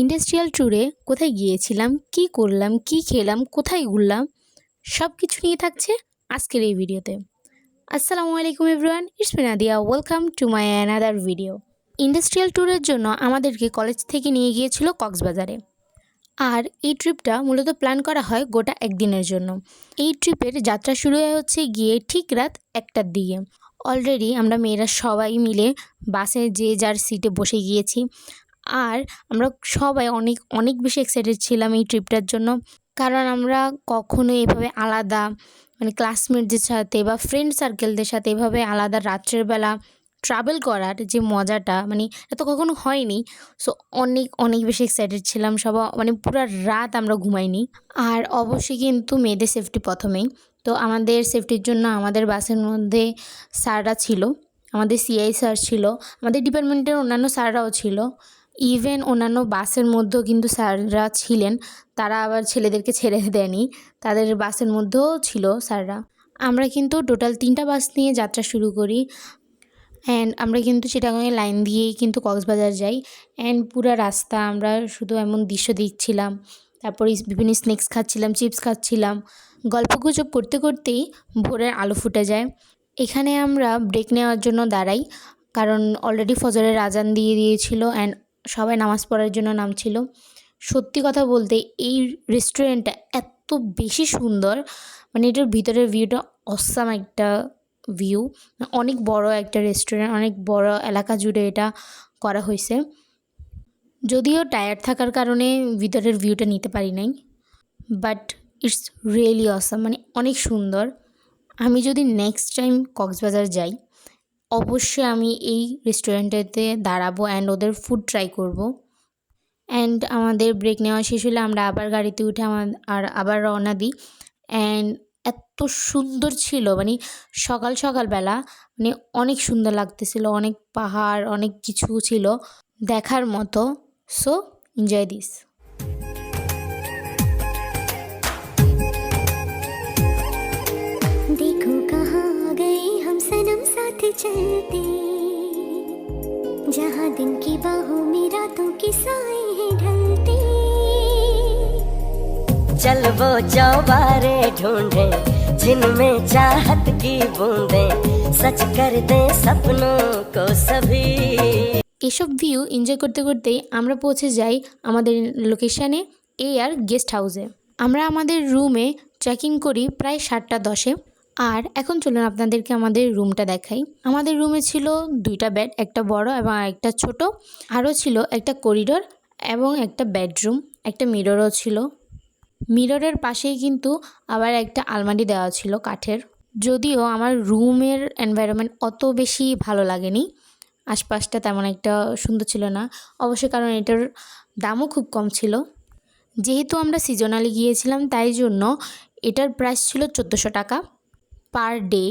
Industrial ট্যুরে কোথায় গিয়েছিলাম, কি করলাম, কি খেলাম, কোথায় ঘুরলাম সব কিছু নিয়ে থাকছে আজকের এই ভিডিওতে। আসসালামু আলাইকুম everyone, it's me Nadia, welcome to my another video. Industrial ট্যুরের জন্য আমাদেরকে কলেজ থেকে নিয়ে গিয়েছিল কক্সবাজারে। আর এই ট্রিপটা মূলত প্ল্যান করা হয় গোটা একদিনের জন্য। এই ট্রিপের যাত্রা শুরু হচ্ছে গিয়ে ঠিক রাত 1টার দিকে। অলরেডি আমরা মেয়েরা সবাই মিলে বাসে যে যার সিটে বসে গিয়েছি। আর আমরা সবাই অনেক অনেক বেশি এক্সাইটেড ছিলাম এই ট্রিপটার জন্য, কারণ আমরা কখনো এভাবে আলাদা ক্লাসমেটদের সাথে বা ফ্রেন্ড সার্কেলদের সাথে এভাবে আলাদা রাত্রের বেলা ট্রাভেল করার যে মজাটা এটা কখনো হয়নি। সো অনেক অনেক বেশি এক্সাইটেড ছিলাম সবাই, পুরো রাত আমরা ঘুমাইনি। আর অবশ্যই কিন্তু মেয়েদের সেফটি প্রথমেই। তো আমাদের সেফটির জন্য আমাদের বাসের মধ্যে স্যাররা ছিল, আমাদের সিআই স্যার ছিল, আমাদের ডিপার্টমেন্টের অন্যান্য স্যাররাও ছিল। ইভেন অন্যান্য বাসের মধ্যেও কিন্তু স্যাররা ছিলেন, তারা আবার ছেলেদেরকে ছেড়ে দেয়নি, তাদের বাসের মধ্যেও ছিল স্যাররা। আমরা কিন্তু টোটাল 3টা বাস নিয়ে যাত্রা শুরু করি। অ্যান্ড আমরা কিন্তু চিটাগাংয়ে লাইন দিয়েই কিন্তু কক্সবাজার যাই। অ্যান্ড পুরো রাস্তা আমরা শুধু এমন দৃশ্য দেখছিলাম, তারপরে বিভিন্ন স্ন্যাক্স খাচ্ছিলাম, চিপস খাচ্ছিলাম। গল্পগুজব করতে করতেই ভোরের আলো ফুটে যায়। এখানে আমরা ব্রেক নেওয়ার জন্য দাঁড়াই, কারণ অলরেডি ফজরের আজান দিয়ে দিয়েছিল অ্যান্ড সবাই নামাজ পড়ার জন্য নামছিল। সত্যি কথা বলতে এই রেস্টুরেন্টটা এত বেশি সুন্দর, এটার ভিতরের ভিউটা অসাম একটা ভিউ। অনেক বড় একটা রেস্টুরেন্ট, অনেক বড় এলাকা জুড়ে এটা করা হয়েছে। যদিও টায়ার্ড থাকার কারণে ভিতরের ভিউটা নিতে পারি নাই, বাট ইটস রিয়েলি অসাম, অনেক সুন্দর। আমি যদি নেক্সট টাইম কক্সবাজার যাই অবশ্যই আমি এই রেস্টুরেন্টেতে দাঁড়াবো অ্যান্ড ওদের ফুড ট্রাই করব। অ্যান্ড আমাদের ব্রেক নেওয়া শেষ হলে আমরা আবার গাড়িতে উঠে আবার রওনা দিই। অ্যান্ড এত সুন্দর ছিল, সকাল সকালবেলা অনেক সুন্দর লাগতেছিল, অনেক পাহাড়, অনেক কিছু ছিল দেখার মতো। So enjoy this. देखो कहाँ गए हम सनम साथ चलते, जहाँ दिन की बाहों में रातों के साए हैं ढलते। चल वो चौबारे ढूंढे जिनमें चाहत की बूंदे, सच कर दे सपनों को सभी। এসব ভিউ এনজয় করতে করতেই আমরা পৌঁছে যাই আমাদের লোকেশানে, এআর গেস্ট হাউসে। আমরা আমাদের রুমে চেক ইন করি প্রায় 7টা 10-এ। আর এখন চলুন আপনাদেরকে আমাদের রুমটা দেখাই। আমাদের রুমে ছিল 2টা বেড, একটা বড় এবং একটা ছোট। আরও ছিল একটা করিডোর এবং একটা বেডরুম, একটা মিররও ছিল। মিররের পাশেই কিন্তু আবার একটা আলমারি দেওয়া ছিল কাঠের। যদিও আমার রুমের এনভায়রনমেন্ট অত বেশি ভালো লাগেনি, আশপাশটা তেমন একটা সুন্দর ছিল না, অবশ্যই কারণ এটার দামও খুব কম ছিল। যেহেতু আমরা সিজনালি গিয়েছিলাম তাই জন্য এটার প্রাইস ছিল 1400 টাকা পার ডে।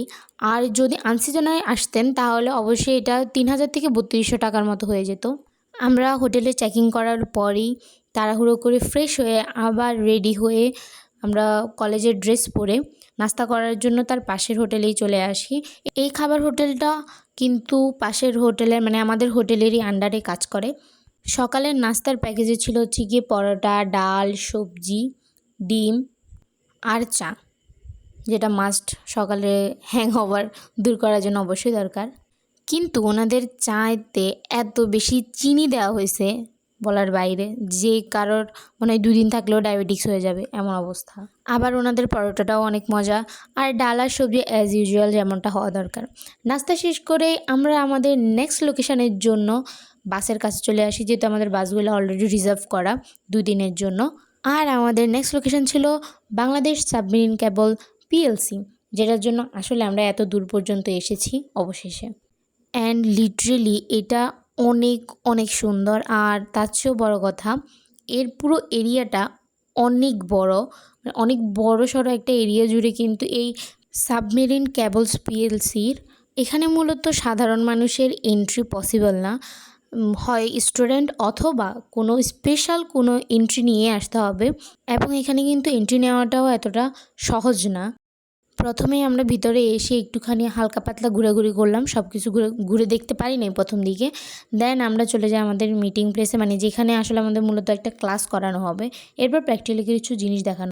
আর যদি আনসিজনালি আসতেন তাহলে অবশ্যই এটা 3000 থেকে 3200 টাকার মতো হয়ে যেত। আমরা হোটেলে চেকিং করার পরই তাড়াহুড়ো করে ফ্রেশ হয়ে আবার রেডি হয়ে আমরা কলেজের ড্রেস পরে নাস্তা করার জন্য তার পাশের হোটেলেই চলে আসি। এই খাবার হোটেলটা কিন্তু পাশের হোটেলের আমাদের হোটেলেরই আন্ডারে কাজ করে। সকালের নাস্তার প্যাকেজে ছিল হচ্ছে গিয়ে পরোটা, ডাল, সবজি, ডিম আর চা, যেটা মাস্ট সকালে হ্যাংওভার দূর করার জন্য অবশ্যই দরকার। কিন্তু ওনাদের চাতে এত বেশি চিনি দেওয়া হয়েছে বলার বাইরে, যে কারোর মনে হয় 2 দিন থাকলেও ডায়াবেটিক্স হয়ে যাবে এমন অবস্থা। আবার ওনাদের পরোটাটাও অনেক মজা, আর ডাল আর সবজি অ্যাজ ইউজুয়াল যেমনটা হওয়া দরকার। নাস্তা শেষ করে আমরা আমাদের নেক্সট লোকেশানের জন্য বাসের কাছে চলে আসি, যেহেতু আমাদের বাসগুলো অলরেডি রিজার্ভ করা 2 দিনের জন্য। আর আমাদের নেক্সট লোকেশান ছিল বাংলাদেশ সাবমেরিন কেবল পিএলসি, যেটার জন্য আসলে আমরা এত দূর পর্যন্ত এসেছি অবশেষে। অ্যান্ড লিটারেলি এটা অনেক অনেক সুন্দর। আর তার চেয়েও বড়ো কথা, এর পুরো এরিয়াটা অনেক বড়, অনেক বড় সড়ো একটা এরিয়া জুড়ে কিন্তু এই সাবমেরিন কেবলস পিএলসির। এখানে মূলত সাধারণ মানুষের এন্ট্রি পসিবল না, হয় স্টুডেন্ট অথবা কোনো স্পেশাল কোনো এন্ট্রি নিয়ে আসতে হবে। এবং এখানে কিন্তু এন্ট্রি নেওয়াটাও এতটা সহজ না। প্রথমেই আমরা ভিতরে এসে একটুখানি হালকা পাতলা ঘোরাঘুরি করলাম, সব কিছু ঘুরে ঘুরে দেখতে পারি নাই প্রথম দিকে। দেন আমরা চলে যাই আমাদের মিটিং প্লেসে, মানে যেখানে আসলে আমাদের মূলত একটা ক্লাস করানো হবে। এরপর প্র্যাকটিক্যালি কিছু জিনিস দেখানো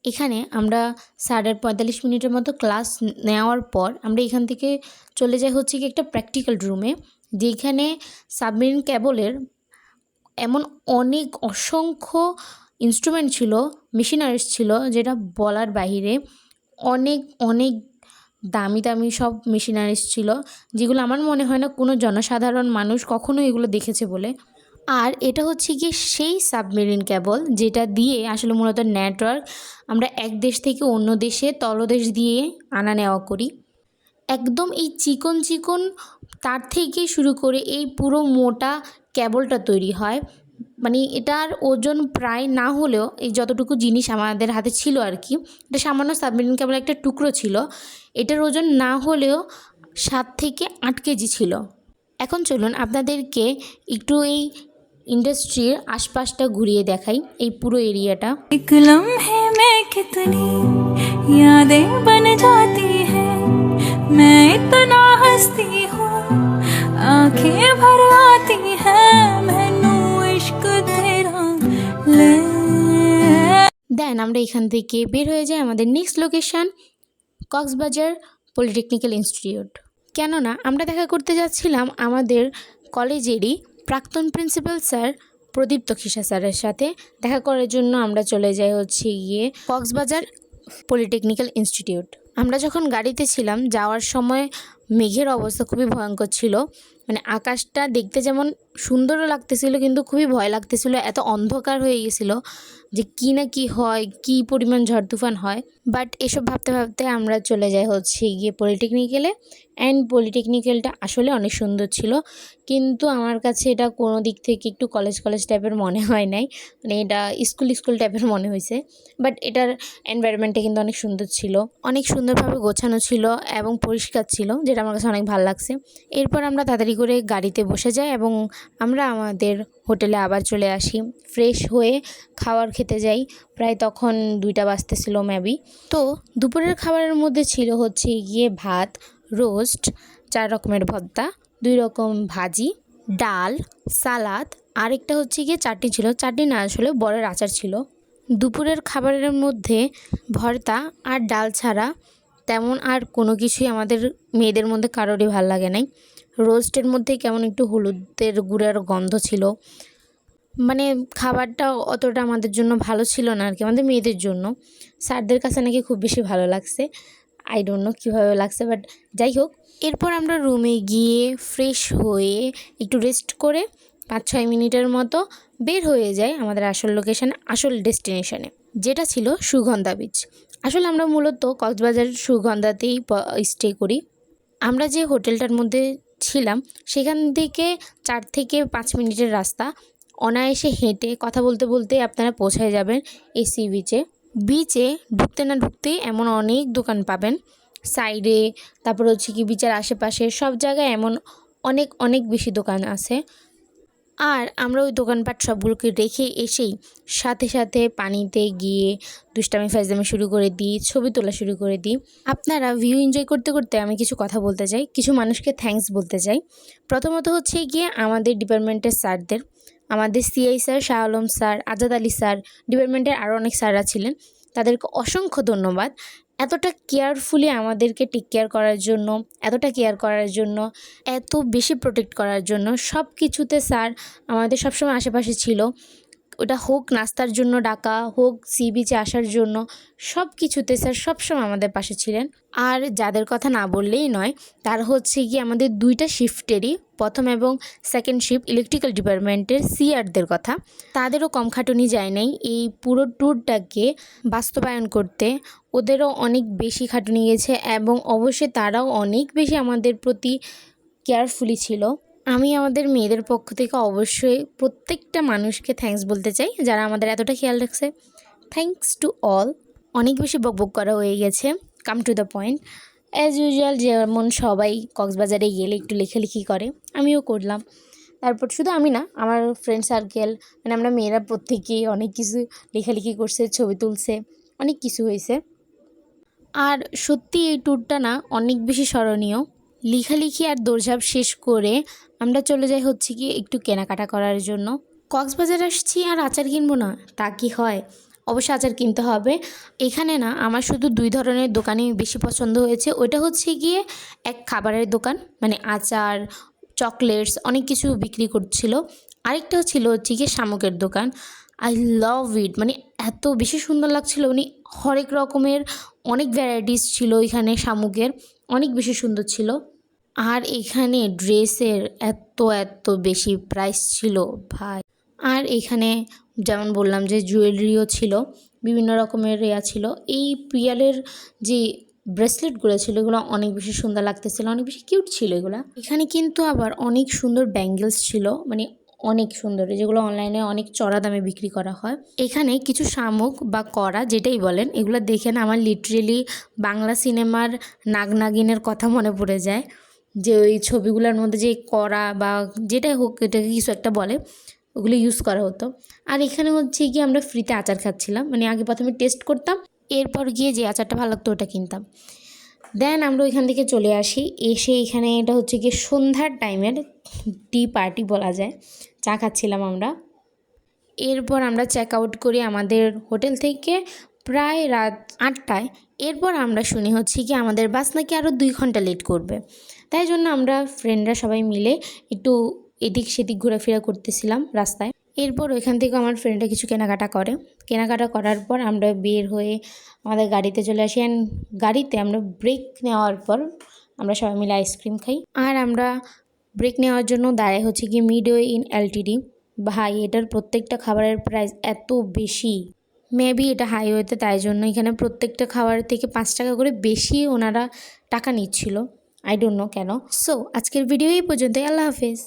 এখানে আমরা 45 মিনিটের মতো ক্লাস নেওয়ার পর আমরা এখান থেকে চলে যাই হচ্ছে কি একটা প্র্যাকটিক্যাল রুমে, যেখানে সাবমেরিন কেবলের এমন অনেক অসংখ্য ইনস্ট্রুমেন্ট ছিল, মেশিনারিজ ছিল, যেটা বলার বাহিরে। অনেক অনেক দামি দামি সব মেশিনারিজ ছিল, যেগুলো আমার মনে হয় না কোনো জনসাধারণ মানুষ কখনো এগুলো দেখেছে বলে। আর এটা হচ্ছে গিয়ে সেই সাবমেরিন কেবল যেটা দিয়ে আসলে মূলত নেটওয়ার্ক আমরা এক দেশ থেকে অন্য দেশে তলদেশ দিয়ে আনা নেওয়া করি। একদম এই চিকন চিকন তার থেকে শুরু করে এই পুরো মোটা কেবলটা তৈরি হয়। মানে এটার ওজন প্রায় না হলেও, এই যতটুকু জিনিস আমাদের হাতে ছিল আর কি, এটা সামান্য সাবমেরিন কেবল একটা টুকরো ছিল, এটার ওজন না হলেও 7 থেকে 8 কেজি ছিল। এখন চলুন আপনাদেরকে একটু এই ইন্ডাস্ট্রির আশপাশটা ঘুরিয়ে দেখাই, এই পুরো এরিয়াটা। एक लम्हे में कितनी यादें बन जाती हैं, मैं इतना हंसती हूँ आंखें भर आती हैं, मैनू इश्क तेरा ले। দেন আমরা এখান থেকে বের হয়ে যাই আমাদের next location Cox's Bazar polytechnical institute. কেননা আমরা দেখা করতে যাচ্ছিলাম আমাদের কলেজেরই প্রাক্তন প্রিন্সিপাল স্যার প্রদীপ্ত খিসা স্যারের সাথে দেখা করার জন্য আমরা চলে যাই হচ্ছে গিয়ে কক্সবাজার পলিটেকনিক্যাল ইনস্টিটিউট। আমরা যখন গাড়িতে ছিলাম যাওয়ার সময় মেঘের অবস্থা খুবই ভয়ঙ্কর ছিল, মানে আকাশটা দেখতে যেমন সুন্দরও লাগতেছিল কিন্তু খুবই ভয় লাগতেছিল, এত অন্ধকার হয়ে গেছিলো যে কী না কী হয়, কী পরিমাণ ঝড় তুফান হয়। বাট এসব ভাবতে ভাবতে আমরা চলে যাই হচ্ছে গিয়ে পলিটেকনিক্যালে। অ্যান্ড পলিটেকনিক্যালটা আসলে অনেক সুন্দর ছিল, কিন্তু আমার কাছে এটা কোনো দিক থেকে একটু কলেজ কলেজ টাইপের মনে হয় নাই, মানে এটা স্কুল স্কুল টাইপের মনে হয়েছে। বাট এটার এনভায়রনমেন্টটা কিন্তু অনেক সুন্দর ছিল, অনেক সুন্দরভাবে গোছানো ছিল এবং পরিষ্কার ছিল, যেটা আমার কাছে অনেক ভালো লাগছে। এরপর আমরা তাড়াতাড়ি করে গাড়িতে বসে যাই এবং আমরা আমাদের হোটেলে আবার চলে আসি। ফ্রেশ হয়ে খাবার খেতে যাই, প্রায় তখন 2টা বাজতেছিল মেবি। তো দুপুরের খাবারের মধ্যে ছিল হচ্ছে গিয়ে ভাত, রোস্ট, 4 রকমের ভর্তা, 2 রকম ভাজি, ডাল, সালাদ, আরেকটা হচ্ছে গিয়ে চাটনি ছিল, চাটনি না আসলে বড়ের আচার ছিল। দুপুরের খাবারের মধ্যে ভর্তা আর ডাল ছাড়া তেমন আর কোনো কিছুই আমাদের মেয়েদের মধ্যে কারোরই ভাল লাগে নাই। রোস্টের মধ্যে কেমন একটু হলুদের গুঁড়ার গন্ধ ছিল, মানে খাবারটা অতটা আমাদের জন্য ভালো ছিল না আর কি, আমাদের মেয়েদের জন্য। স্যারদের কাছে নাকি খুব বেশি ভালো লাগছে, আই ডোন্ট নো কীভাবে লাগছে, বাট যাই হোক। এরপর আমরা রুমে গিয়ে ফ্রেশ হয়ে একটু রেস্ট করে 5-6 মিনিটের মতো বের হয়ে যাই আমাদের আসল লোকেশানে, আসল ডেস্টিনেশনে, যেটা ছিল সুগন্ধা বিচ। আসলে আমরা মূলত কক্সবাজার সুগন্ধাতেই স্টে করি। আমরা যে হোটেলটার মধ্যে ছিলাম সেখান থেকে 4 থেকে 5 মিনিটের রাস্তা, অনায়াসে হেঁটে কথা বলতে বলতে আপনারা পৌঁছায় যাবেন এই সি বিচে। বিচে ঢুকতে না ঢুকতেই এমন অনেক দোকান পাবেন সাইডে, তারপর হচ্ছে কি বিচের আশেপাশে সব জায়গায় এমন অনেক অনেক বেশি দোকান আছে। আর আমরা ওই দোকানপাট সবগুলোকে রেখে এসেই সাথে সাথে পানিতে গিয়ে দুষ্টামি ফাজলামি শুরু করে দিই, ছবি তোলা শুরু করে দিই। আপনারা ভিউ এনজয় করতে করতে আমি কিছু কথা বলতে চাই, কিছু মানুষকে থ্যাঙ্কস বলতে চাই। প্রথমত হচ্ছে গিয়ে আমাদের ডিপার্টমেন্টের স্যারদের, আমাদের CI sir, Shah Alam sir, Azad Ali sir, ডিপার্টমেন্টের আরও অনেক স্যাররা ছিলেন, তাদেরকে অসংখ্য ধন্যবাদ এতটা কেয়ারফুলি আমাদেরকে টেক কেয়ার করার জন্য, এতটা কেয়ার করার জন্য, এত বেশি প্রোটেক্ট করার জন্য। সব কিছুতে স্যার আমাদের সবসময় আশেপাশে ছিল, ওটা হোক নাস্তার জন্য ডাকা, হোক সি বিচে আসার জন্য, সব কিছুতে স্যার সবসময় আমাদের পাশে ছিলেন। আর যাদের কথা না বললেই নয়, তার হচ্ছে কি আমাদের 2টা শিফটেরই প্রথম এবং সেকেন্ড শিফট ইলেকট্রিক্যাল ডিপার্টমেন্টের সিআরদের কথা, তাদেরও কম খাটুনি যায় নাই এই পুরো ট্যুরটাকে বাস্তবায়ন করতে, ওদেরও অনেক বেশি খাটুনি গেছে এবং অবশ্যই তারাও অনেক বেশি আমাদের প্রতি কেয়ারফুলি ছিল। আমি আমাদের মেয়েদের পক্ষ থেকে অবশ্যই প্রত্যেকটা মানুষকে থ্যাঙ্কস বলতে চাই যারা আমাদের এতটা খেয়াল রাখছে। Thanks to all. অনেক বেশি বকবক করা হয়ে গেছে, come to the point. As usual যেমন সবাই কক্সবাজারে গেলে একটু লেখালেখি করে, আমিও করলাম। তারপর শুধু আমি না, আমার ফ্রেন্ড সার্কেল মানে আমরা মেয়েরা প্রত্যেকেই অনেক কিছু লেখালেখি করছে, ছবি তুলছে, অনেক কিছু হয়েছে। আর সত্যি এই ট্যুরটা না অনেক বেশি স্মরণীয়। লেখালেখি আর দৌড়ঝাঁপ শেষ করে আমরা চলে যাই হচ্ছে কি একটু কেনাকাটা করার জন্য। কক্সবাজার আসছি আর আচার কিনবো না, তা কি হয়? অবশ্যই আচার কিনতে হবে। এখানে না আমার শুধু 2 ধরনের দোকানই বেশি পছন্দ হয়েছে। ওইটা হচ্ছে গিয়ে এক খাবারের দোকান, মানে আচার, চকলেটস অনেক কিছু বিক্রি করছিল। আরেকটা ছিল হচ্ছে গিয়ে শামুকের দোকান। আই লাভ ইট, মানে এত বেশি সুন্দর লাগছিল, মানে হরেক রকমের অনেক ভ্যারাইটিস ছিল এখানে শামুকের, অনেক বেশি সুন্দর ছিল। আর এখানে ড্রেসের এত বেশি প্রাইস ছিল ভাই। আর এখানে যেমন বললাম যে জুয়েলারিও ছিল, বিভিন্ন রকমের ছিল। এই পিয়ালের যে ব্রেসলেটগুলো ছিল এগুলো অনেক বেশি সুন্দর লাগতেছিল, অনেক বেশি কিউট ছিল এগুলো। এখানে কিন্তু আবার অনেক সুন্দর ব্যাঙ্গেলস ছিল, মানে অনেক সুন্দর, যেগুলো অনলাইনে অনেক চড়া দামে বিক্রি করা হয়। এখানে কিছু শামুক বা কড়া যেটাই বলেন, এগুলো দেখে না আমার লিটারেলি বাংলা সিনেমার নাগনাগিনের কথা মনে পড়ে যায়, যে ওই ছবিগুলোর মধ্যে যে কড়া বা যেটাই হোক এটাকে কিছু একটা বলে, ওগুলো ইউজ করা হতো। আর এখানে হচ্ছে গিয়ে আমরা ফ্রিতে আচার খাচ্ছিলাম, মানে আগে প্রথমে টেস্ট করতাম, এরপর গিয়ে যে আচারটা ভালো লাগতো ওটা কিনতাম। দেন আমরা ওইখান থেকে চলে আসি, এসে এখানে এটা হচ্ছে গিয়ে সন্ধ্যার টাইমের টি পার্টি বলা যায়, চা খাচ্ছিলাম আমরা। এরপর আমরা চেক আউট করি আমাদের হোটেল থেকে প্রায় রাত 8টায়। এরপর আমরা শুনি হচ্ছে কি আমাদের বাস নাকি আরও 2 ঘন্টা লেট করবে। তাই জন্য আমরা ফ্রেন্ডরা সবাই মিলে একটু এদিক সেদিক ঘোরাফেরা করতেছিলাম রাস্তায়। এরপর ওইখান থেকে আমার ফ্রেন্ডরা কিছু কেনাকাটা করে। কেনাকাটা করার পর আমরা বের হয়ে আমাদের গাড়িতে চলে আসি। অ্যান্ড গাড়িতে আমরা ব্রেক নেওয়ার পর আমরা সবাই মিলে আইসক্রিম খাই। আর আমরা ব্রেক নেওয়ার জন্য দাঁড়াই হচ্ছে কি মিডওয়ে ইন এলটিডি। ভাই এটার প্রত্যেকটা খাবারের প্রাইস এত বেশি, মেবি এটা হাইওয়েতে, তাই জন্য এখানে প্রত্যেকটা খাবার থেকে 5 টাকা করে বেশি ওনারা টাকা নিচ্ছিল। আই ডোন্ট নো কেন। সো আজকের ভিডিও এই পর্যন্তই। আল্লাহ হাফেজ।